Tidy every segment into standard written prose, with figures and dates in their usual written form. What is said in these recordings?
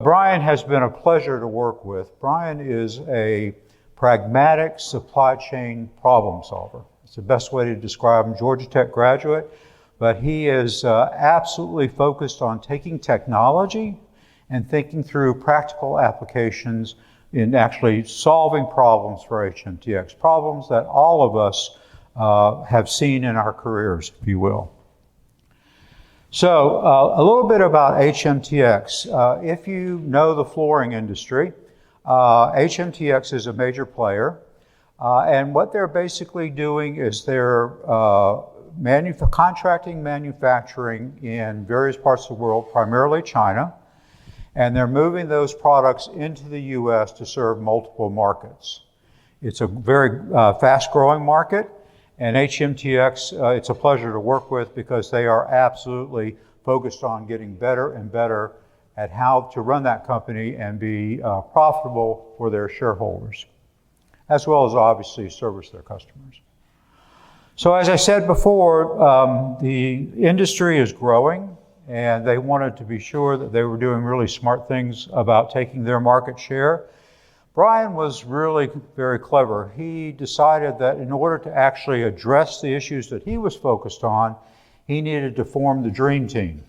Brian has been a pleasure to work with. Brian is a pragmatic supply chain problem solver. It's the best way to describe him. Georgia Tech graduate, but he is absolutely focused on taking technology and thinking through practical applications in actually solving problems for HMTX, problems that all of us have seen in our careers, if you will. So a little bit about HMTX. If you know the flooring industry, HMTX is a major player. And what they're basically doing is they're contracting manufacturing in various parts of the world, primarily China. And they're moving those products into the U.S. to serve multiple markets. It's a very fast-growing market. And HMTX, it's a pleasure to work with because they are absolutely focused on getting better and better at how to run that company and be profitable for their shareholders, as well as obviously service their customers. So as I said before, the industry is growing and they wanted to be sure that they were doing really smart things about taking their market share. Brian was really very clever. He decided that in order to actually address the issues that he was focused on, he needed to form the dream team.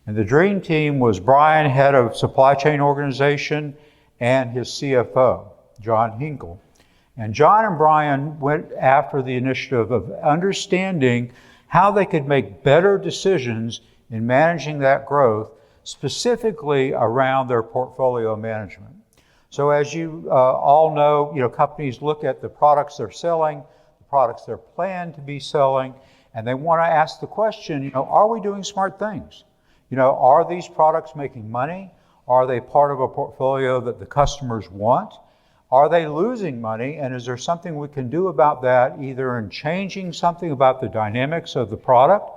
And the dream team was Brian, head of supply chain organization, and his CFO, John Hinkle. And John and Brian went after the initiative of understanding how they could make better decisions in managing that growth, specifically around their portfolio management. So as you all know, companies look at the products they're selling, the products they're planned to be selling, and they want to ask the question, are we doing smart things? Are these products making money? Are they part of a portfolio that the customers want? Are they losing money? And is there something we can do about that, either in changing something about the dynamics of the product,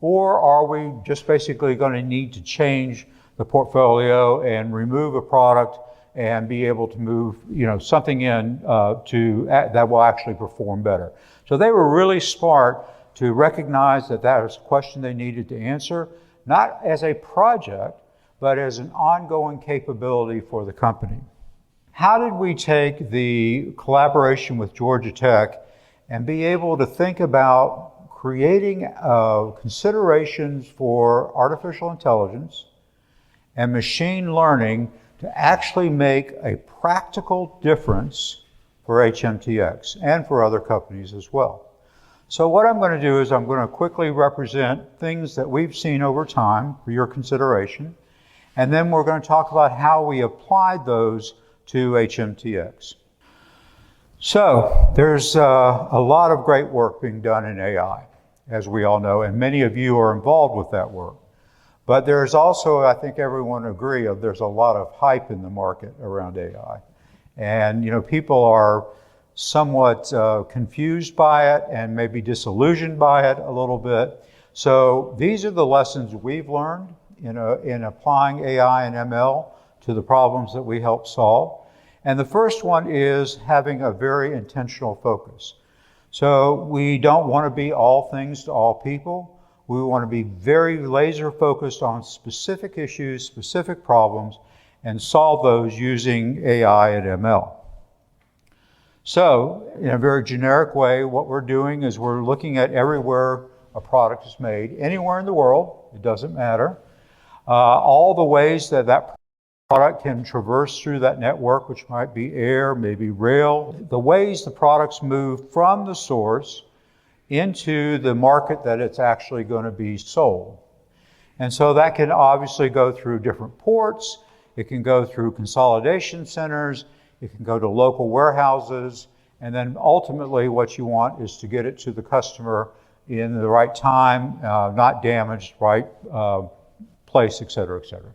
or are we just basically going to need to change the portfolio and remove a product and be able to move, something in that will actually perform better. So they were really smart to recognize that that was a question they needed to answer, not as a project, but as an ongoing capability for the company. How did we take the collaboration with Georgia Tech and be able to think about creating considerations for artificial intelligence and machine learning to actually make a practical difference for HMTX and for other companies as well. So what I'm going to do is I'm going to quickly represent things that we've seen over time for your consideration, and then we're going to talk about how we applied those to HMTX. So there's a lot of great work being done in AI, as we all know, and many of you are involved with that work. But there's also, I think everyone agree, there's a lot of hype in the market around AI. And people are somewhat confused by it and maybe disillusioned by it a little bit. So these are the lessons we've learned in applying AI and ML to the problems that we help solve. And the first one is having a very intentional focus. So we don't want to be all things to all people. We want to be very laser focused on specific issues, specific problems, and solve those using AI and ML. So, in a very generic way, what we're doing is we're looking at everywhere a product is made, anywhere in the world, it doesn't matter, all the ways that that product can traverse through that network, which might be air, maybe rail, the ways the products move from the source into the market that it's actually going to be sold. And so that can obviously go through different ports, it can go through consolidation centers, it can go to local warehouses, and then ultimately what you want is to get it to the customer in the right time, not damaged, right place, et cetera, et cetera.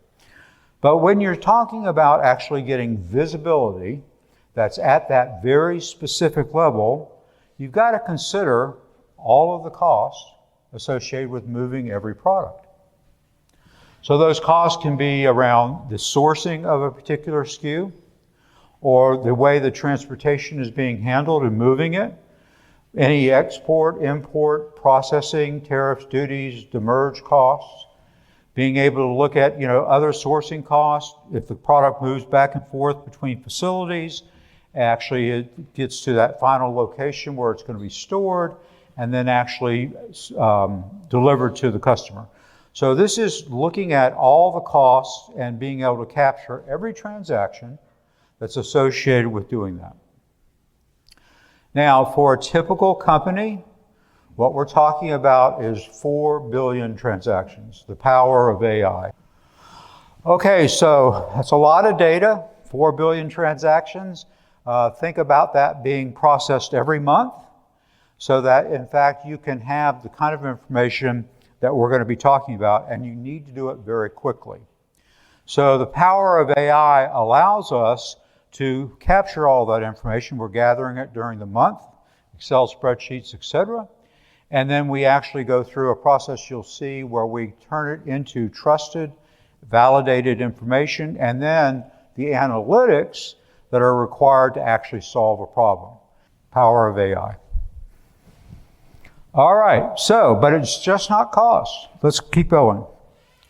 But when you're talking about actually getting visibility that's at that very specific level, you've got to consider all of the costs associated with moving every product. So those costs can be around the sourcing of a particular SKU, or the way the transportation is being handled and moving it, any export, import, processing, tariffs, duties, demurrage costs. Being able to look at, other sourcing costs. If the product moves back and forth between facilities, actually it gets to that final location where it's going to be stored and then actually delivered to the customer. So this is looking at all the costs and being able to capture every transaction that's associated with doing that. Now, for a typical company, what we're talking about is 4 billion transactions, the power of AI. Okay, so that's a lot of data, 4 billion transactions. Think about that being processed every month so that, in fact, you can have the kind of information that we're going to be talking about, and you need to do it very quickly. So the power of AI allows us to capture all that information. We're gathering it during the month, Excel spreadsheets, etc. And then we actually go through a process you'll see where we turn it into trusted, validated information, and then the analytics that are required to actually solve a problem. Power of AI. All right, so, but it's just not cost. Let's keep going.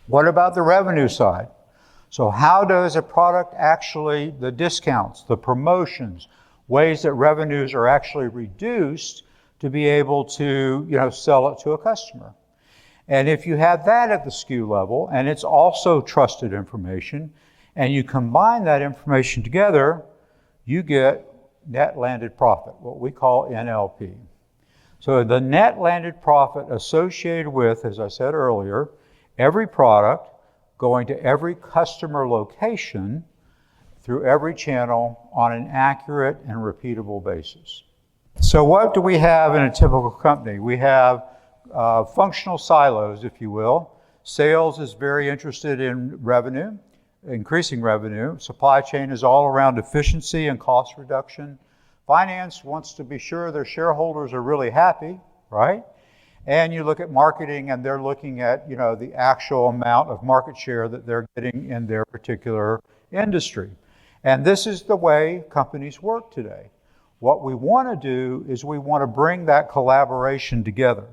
What about the revenue side? So how does a product actually, the discounts, the promotions, ways that revenues are actually reduced to be able to, sell it to a customer? And if you have that at the SKU level, and it's also trusted information, and you combine that information together, you get net landed profit, what we call NLP. So the net landed profit associated with, as I said earlier, every product going to every customer location through every channel on an accurate and repeatable basis. So what do we have in a typical company? We have functional silos, if you will. Sales is very interested in revenue, increasing revenue. Supply chain is all around efficiency and cost reduction. Finance wants to be sure their shareholders are really happy, right? And you look at marketing and they're looking at, the actual amount of market share that they're getting in their particular industry. And this is the way companies work today. What we want to do is we want to bring that collaboration together.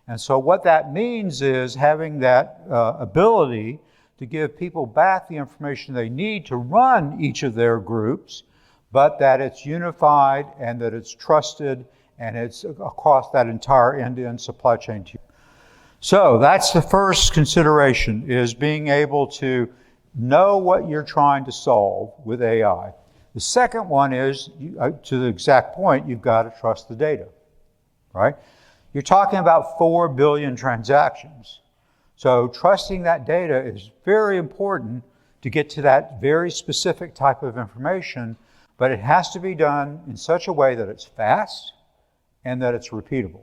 And so what that means is having that ability to give people back the information they need to run each of their groups, but that it's unified and that it's trusted and it's across that entire end-to-end supply chain. So that's the first consideration, is being able to know what you're trying to solve with AI. The second one is, to the exact point, you've got to trust the data, right? You're talking about 4 billion transactions. So trusting that data is very important to get to that very specific type of information, but it has to be done in such a way that it's fast and that it's repeatable.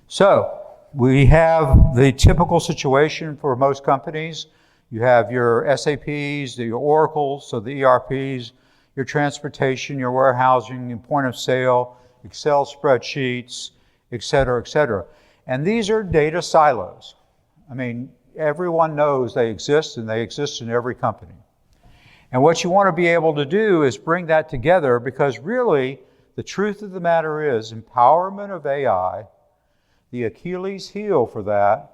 So we have the typical situation for most companies. You have your SAPs, your Oracles, so the ERPs, your transportation, your warehousing, your point of sale, Excel spreadsheets, et cetera, et cetera. And these are data silos. I mean, everyone knows they exist, and they exist in every company. And what you want to be able to do is bring that together, because really, the truth of the matter is, empowerment of AI, the Achilles heel for that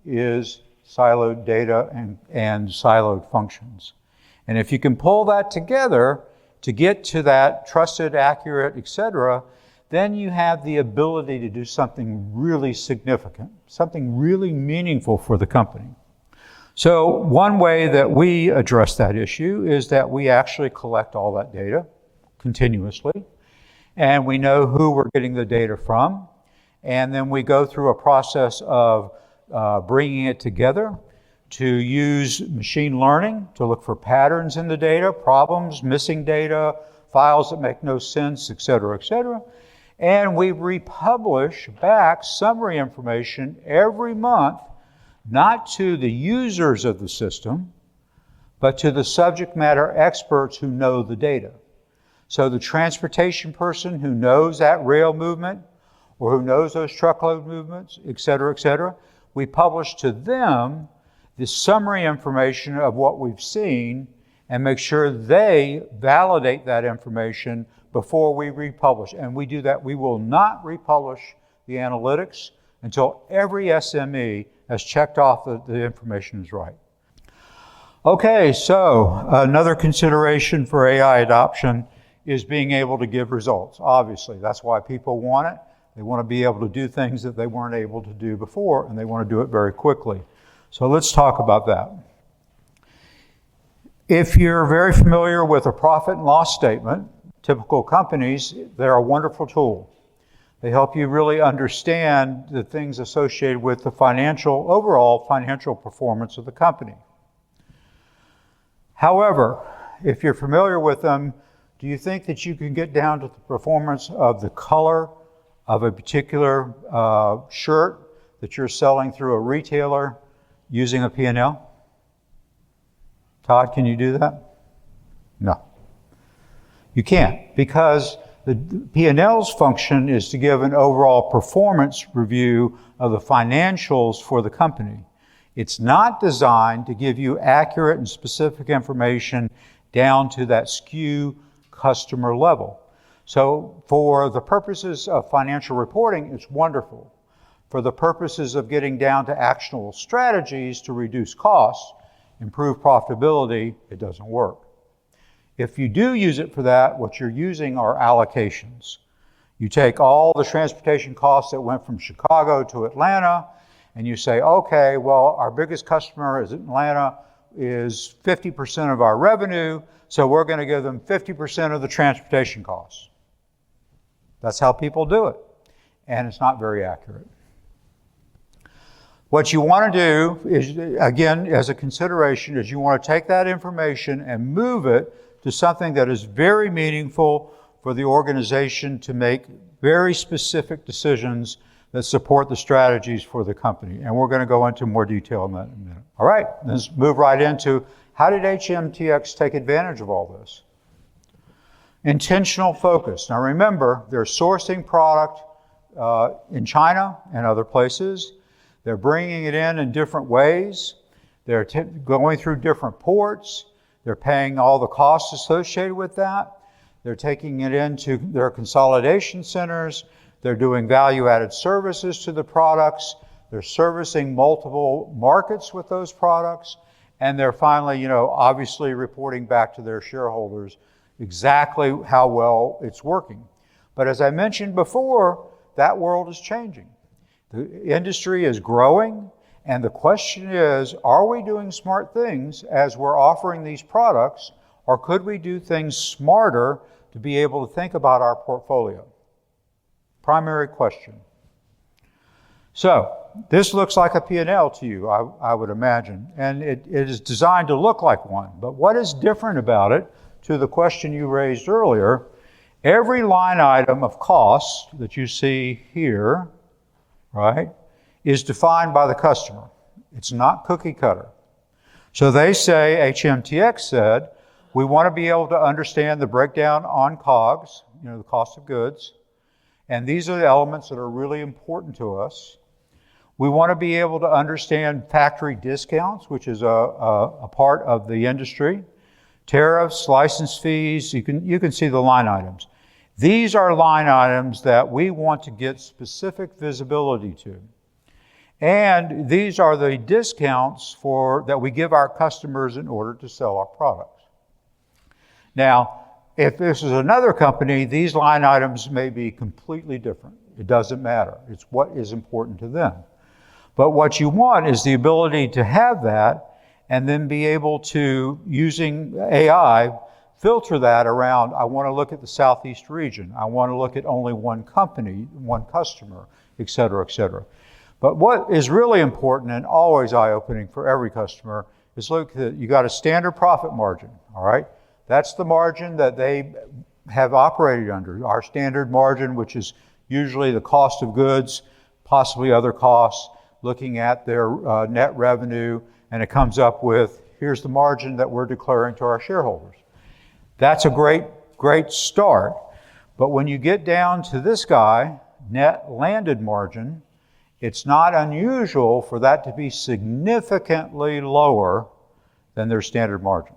is siloed data and siloed functions. And if you can pull that together to get to that trusted, accurate, et cetera, then you have the ability to do something really significant, something really meaningful for the company. So one way that we address that issue is that we actually collect all that data continuously, and we know who we're getting the data from, and then we go through a process of bringing it together to use machine learning to look for patterns in the data, problems, missing data, files that make no sense, et cetera, et cetera. And we republish back summary information every month, not to the users of the system, but to the subject matter experts who know the data. So the transportation person who knows that rail movement, or who knows those truckload movements, et cetera, we publish to them the summary information of what we've seen and make sure they validate that information before we republish. And we do that. We will not republish the analytics until every SME has checked off that the information is right. Okay, so another consideration for AI adoption is being able to give results. Obviously, that's why people want it. They want to be able to do things that they weren't able to do before, and they want to do it very quickly. So let's talk about that. If you're very familiar with a profit and loss statement, typical companies, they're a wonderful tool. They help you really understand the things associated with the overall financial performance of the company. However, if you're familiar with them, do you think that you can get down to the performance of the color of a particular shirt that you're selling through a retailer using a P&L? Todd, can you do that? No. You can't, because the P&L's function is to give an overall performance review of the financials for the company. It's not designed to give you accurate and specific information down to that SKU customer level. So for the purposes of financial reporting, it's wonderful. For the purposes of getting down to actionable strategies to reduce costs, improve profitability, it doesn't work. If you do use it for that, what you're using are allocations. You take all the transportation costs that went from Chicago to Atlanta, and you say, okay, well, our biggest customer is Atlanta, is 50% of our revenue, so we're going to give them 50% of the transportation costs. That's how people do it, and it's not very accurate. What you want to do is, again, as a consideration, is you want to take that information and move it to something that is very meaningful for the organization to make very specific decisions that support the strategies for the company. And we're going to go into more detail on that in a minute. All right, let's move right into how did HMTX take advantage of all this? Intentional focus. Now remember, they're sourcing product in China and other places. They're bringing it in different ways. They're going through different ports. They're paying all the costs associated with that. They're taking it into their consolidation centers. They're doing value-added services to the products. They're servicing multiple markets with those products. And they're finally, obviously reporting back to their shareholders exactly how well it's working. But as I mentioned before, that world is changing. The industry is growing, and the question is, are we doing smart things as we're offering these products, or could we do things smarter to be able to think about our portfolio? Primary question. So, this looks like a P&L to you, I would imagine, and it is designed to look like one. But what is different about it, to the question you raised earlier, every line item of cost that you see here, right, is defined by the customer. It's not cookie cutter. So they say, HMTX said, we want to be able to understand the breakdown on COGS, the cost of goods, and these are the elements that are really important to us. We want to be able to understand factory discounts, which is a part of the industry, tariffs, license fees, you can see the line items. These are line items that we want to get specific visibility to. And these are the discounts that we give our customers in order to sell our products. Now, if this is another company, these line items may be completely different. It doesn't matter. It's what is important to them. But what you want is the ability to have that and then be able to, using AI, filter that around, I want to look at the Southeast region. I want to look at only one company, one customer, et cetera, et cetera. But what is really important and always eye-opening for every customer is look at, you got a standard profit margin, all right? That's the margin that they have operated under. Our standard margin, which is usually the cost of goods, possibly other costs, looking at their net revenue, and it comes up with, here's the margin that we're declaring to our shareholders. That's a great start. But when you get down to this guy, net landed margin, it's not unusual for that to be significantly lower than their standard margin.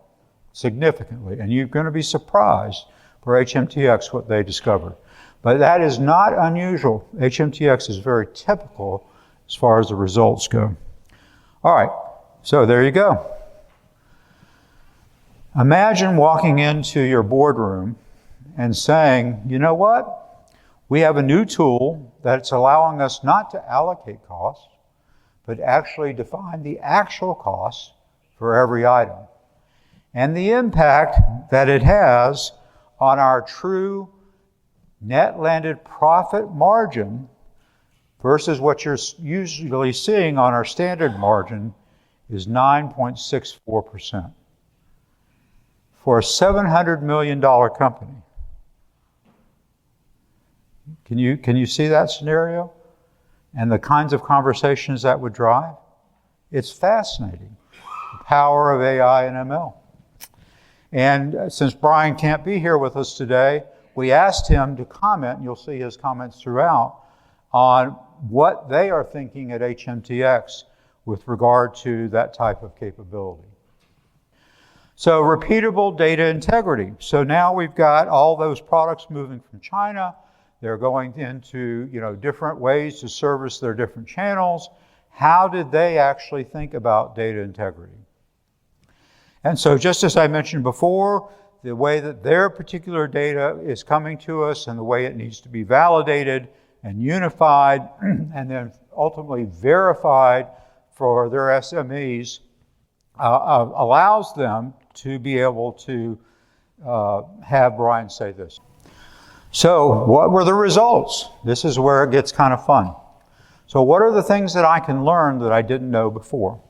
Significantly. And you're going to be surprised for HMTX what they discovered. But that is not unusual. HMTX is very typical as far as the results go. All right, so there you go. Imagine walking into your boardroom and saying, you know what? We have a new tool that's allowing us not to allocate costs, but actually define the actual cost for every item and the impact that it has on our true net landed profit margin versus what you're usually seeing on our standard margin is 9.64%. For a $700 million company. Can you see that scenario? And the kinds of conversations that would drive? It's fascinating. The power of AI and ML. And since Brian can't be here with us today, we asked him to comment, and you'll see his comments throughout, on what they are thinking at HMTX with regard to that type of capability. So repeatable data integrity. So now we've got all those products moving from China. They're going into different ways to service their different channels. How did they actually think about data integrity? And so just as I mentioned before, the way that their particular data is coming to us and the way it needs to be validated and unified and then ultimately verified for their SMEs allows them to be able to have Brian say this. So what were the results? This is where it gets kind of fun. So what are the things that I can learn that I didn't know before?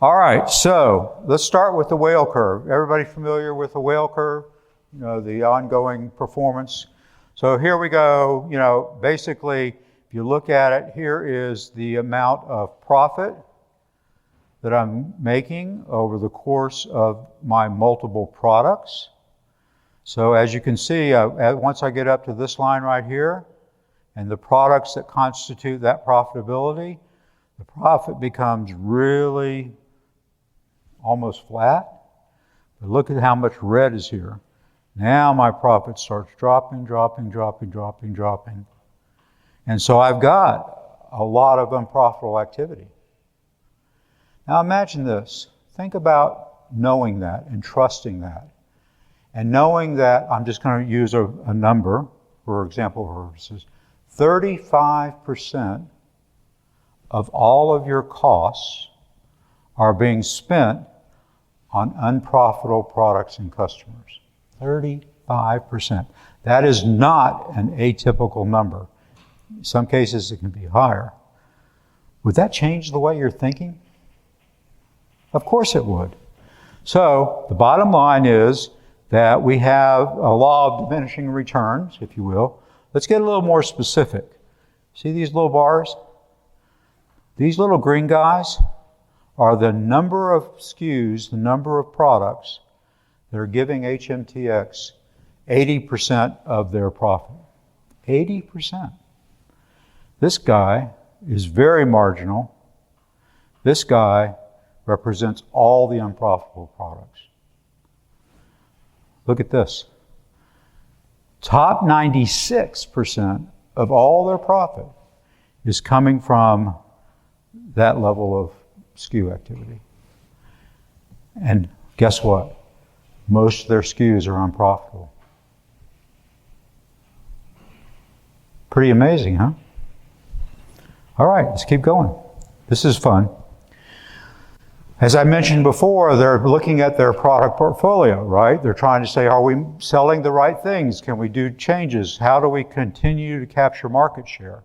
All right, so let's start with the whale curve. Everybody familiar with the whale curve? The ongoing performance. So here we go, basically, if you look at it, here is the amount of profit that I'm making over the course of my multiple products. So as you can see, once I get up to this line right here, and the products that constitute that profitability, the profit becomes really almost flat. But look at how much red is here. Now my profit starts dropping. And so I've got a lot of unprofitable activity. Now imagine this. Think about knowing that and trusting that. And knowing that, I'm just going to use a number for example purposes, 35% of all of your costs are being spent on unprofitable products and customers. 35%. That is not an atypical number. In some cases it can be higher. Would that change the way you're thinking? Of course it would. So the bottom line is that we have a law of diminishing returns, if you will. Let's get a little more specific. See these little bars? These little green guys are the number of SKUs, the number of products that are giving HMTX 80% of their profit. 80%. This guy is very marginal. This guy represents all the unprofitable products. Look at this. Top 96% of all their profit is coming from that level of SKU activity. And guess what? Most of their SKUs are unprofitable. Pretty amazing, huh? All right, let's keep going. This is fun. As I mentioned before, they're looking at their product portfolio, right? They're trying to say, are we selling the right things? Can we do changes? How do we continue to capture market share?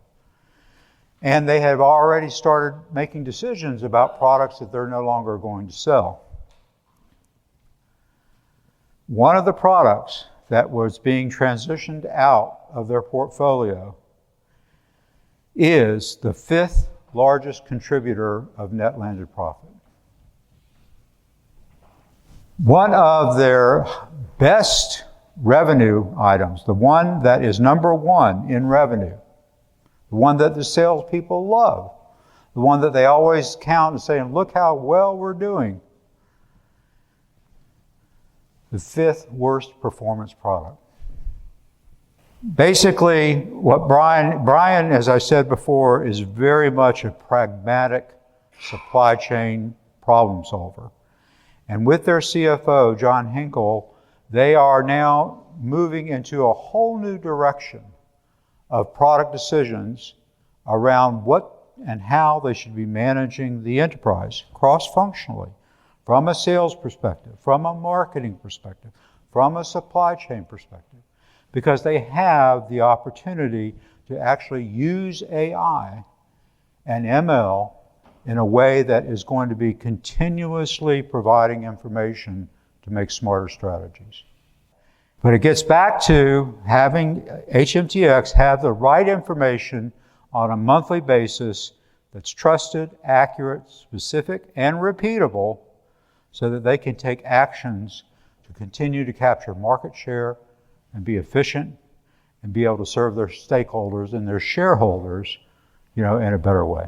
And they have already started making decisions about products that they're no longer going to sell. One of the products that was being transitioned out of their portfolio is the 5th largest contributor of net landed profit. One of their best revenue items, the one that is number one in revenue, the one that the salespeople love, the one that they always count and say, look how well we're doing. The 5th worst performance product. Basically, what Brian, as I said before, is very much a pragmatic supply chain problem solver. And with their CFO, John Hinkle, they are now moving into a whole new direction of product decisions around what and how they should be managing the enterprise cross-functionally, from a sales perspective, from a marketing perspective, from a supply chain perspective, because they have the opportunity to actually use AI and ML in a way that is going to be continuously providing information to make smarter strategies. But it gets back to having HMTX have the right information on a monthly basis that's trusted, accurate, specific, and repeatable so that they can take actions to continue to capture market share and be efficient and be able to serve their stakeholders and their shareholders, in a better way.